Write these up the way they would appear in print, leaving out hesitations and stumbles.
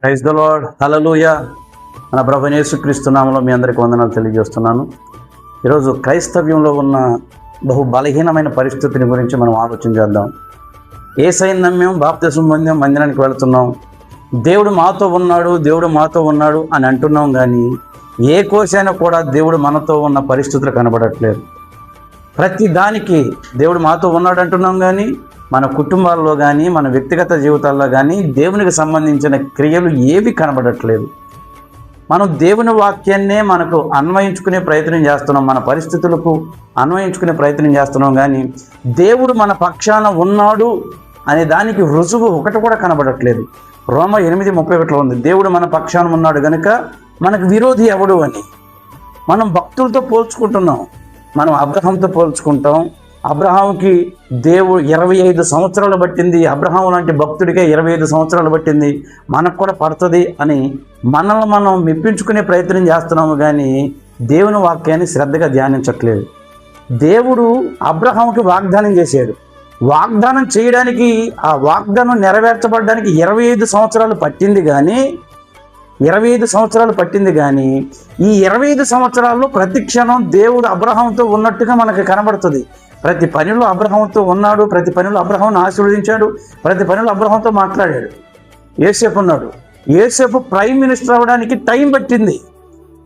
Praise the lord, హల్లెలూయా. మన ప్రభువైన యేసుక్రీస్తు నామములో మీ అందరికీ వందనాలు తెలియజేస్తున్నాను. ఈరోజు క్రైస్తవ్యంలో ఉన్న బహు బలహీనమైన పరిస్థితిని గురించి మనం ఆలోచన చేద్దాం. యేసయ్యను నమ్మాం, బాప్తిసం పొందాం, మందిరానికి వెళుతున్నాం, దేవుడు మాతో ఉన్నాడు అని అంటున్నాం. కానీ ఏ కోసైనా కూడా దేవుడు మనతో ఉన్న పరిస్థితులు కనబడట్లేదు. ప్రతి దానికి దేవుడు మాతో ఉన్నాడు అంటున్నాం, కానీ మన కుటుంబాల్లో కానీ మన వ్యక్తిగత జీవితాల్లో కానీ దేవునికి సంబంధించిన క్రియలు ఏవి కనబడట్లేదు. మనం దేవుని వాక్యాన్నే మనకు అన్వయించుకునే ప్రయత్నం చేస్తున్నాం, మన పరిస్థితులకు అన్వయించుకునే ప్రయత్నం చేస్తున్నాం. కానీ దేవుడు మన పక్షాన ఉన్నాడు అనే దానికి రుజువు ఒకటి కూడా కనబడట్లేదు. రోమ 8:31 ఉంది, దేవుడు మన పక్షాన ఉన్నాడు కనుక మనకు విరోధి ఎవడు అని. మనం భక్తులతో పోల్చుకుంటున్నాం, మనం అబ్రహాంతో పోల్చుకుంటాం. అబ్రహాంకి దేవుడు 25 సంవత్సరాలు పట్టింది, అబ్రహాం లాంటి భక్తుడికే 25 సంవత్సరాలు పట్టింది, మనకు కూడా పడుతుంది అని మనల్ని మనం మెప్పించుకునే ప్రయత్నం చేస్తున్నాము. కానీ దేవుని వాక్యాన్ని శ్రద్ధగా ధ్యానించట్లేదు. దేవుడు అబ్రహాంకి వాగ్దానం చేశాడు. వాగ్దానం చేయడానికి, ఆ వాగ్దానం నెరవేర్చబడడానికి 25 సంవత్సరాలు పట్టింది. కానీ 25 సంవత్సరాలు పట్టింది. కానీ ఈ 25 సంవత్సరాల్లో ప్రతి క్షణం దేవుడు అబ్రహాంతో ఉన్నట్టుగా మనకు కనబడుతుంది. ప్రతి పనిలో అబ్రహాంతో ఉన్నాడు, ప్రతి పనిలో అబ్రహాంను ఆశీర్వదించాడు, ప్రతి పనిలో అబ్రహాంతో మాట్లాడాడు. యోసేపు ఉన్నాడు, యోసేపు ప్రైమ్ మినిస్టర్ అవ్వడానికి టైం పట్టింది.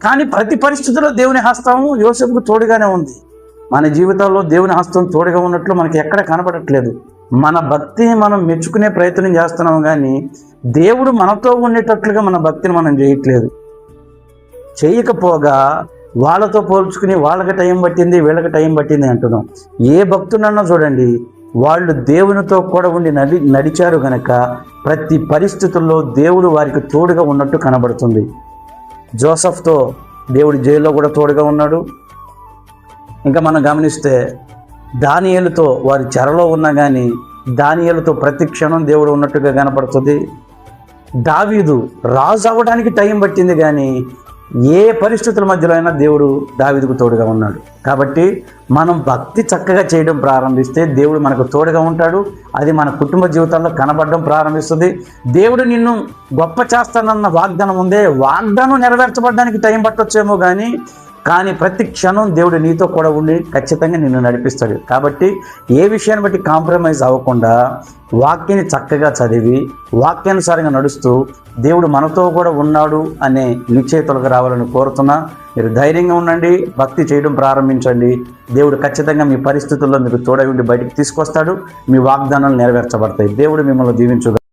కానీ ప్రతి పరిస్థితుల్లో దేవుని హస్తం యోసేపుకు తోడుగానే ఉంది. మన జీవితాల్లో దేవుని హస్తం తోడుగా ఉన్నట్లు మనకి ఎక్కడ కనబడట్లేదు. మన భక్తిని మనం మెచ్చుకునే ప్రయత్నం చేస్తున్నాం, కానీ దేవుడు మనతో ఉండేటట్లుగా మన భక్తిని మనం చేయట్లేదు. చేయకపోగా వాళ్ళతో పోల్చుకుని వాళ్ళకి టైం పట్టింది, వీళ్ళకి టైం పట్టింది అంటున్నాం. ఏ భక్తునన్నా చూడండి, వాళ్ళు దేవునితో కూడా ఉండి నడిచారు కనుక ప్రతి పరిస్థితుల్లో దేవుడు వారికి తోడుగా ఉన్నట్టు కనబడుతుంది. జోసెఫ్తో దేవుడు జైల్లో కూడా తోడుగా ఉన్నాడు. ఇంకా మనం గమనిస్తే దానియేలుతో వారి చెరలో ఉన్నా కానీ దానియేలుతో ప్రతి క్షణం దేవుడు ఉన్నట్టుగా కనపడుతుంది. దావీదు రాజు అవ్వడానికి టైం పట్టింది, కానీ ఏ పరిస్థితుల మధ్యలో అయినా దేవుడు దావీదుకు తోడుగా ఉన్నాడు. కాబట్టి మనం భక్తి చక్కగా చేయడం ప్రారంభిస్తే దేవుడు మనకు తోడుగా ఉంటాడు. అది మన కుటుంబ జీవితాల్లో కనబడడం ప్రారంభిస్తుంది. దేవుడు నిన్ను గొప్ప చేస్తానన్న వాగ్దానం ఉందే, వాగ్దానం నెరవేర్చబడడానికి టైం పట్టొచ్చేమో, కానీ ప్రతి క్షణం దేవుడు నీతో కూడా ఉండి ఖచ్చితంగా నిన్ను నడిపిస్తాడు. కాబట్టి ఏ విషయాన్ని బట్టి కాంప్రమైజ్ అవ్వకుండా వాక్యాన్ని చక్కగా చదివి వాక్యానుసారంగా నడుస్తూ దేవుడు మనతో కూడా ఉన్నాడు అనే నిశ్చయితలకు రావాలని కోరుతున్నా. మీరు ధైర్యంగా ఉండండి, భక్తి చేయడం ప్రారంభించండి. దేవుడు ఖచ్చితంగా మీ పరిస్థితుల్లో మీకు తోడై ఉండి బయటికి తీసుకొస్తాడు. మీ వాగ్దానాలు నెరవేర్చబడతాయి. దేవుడు మిమ్మల్ని దీవించుగా.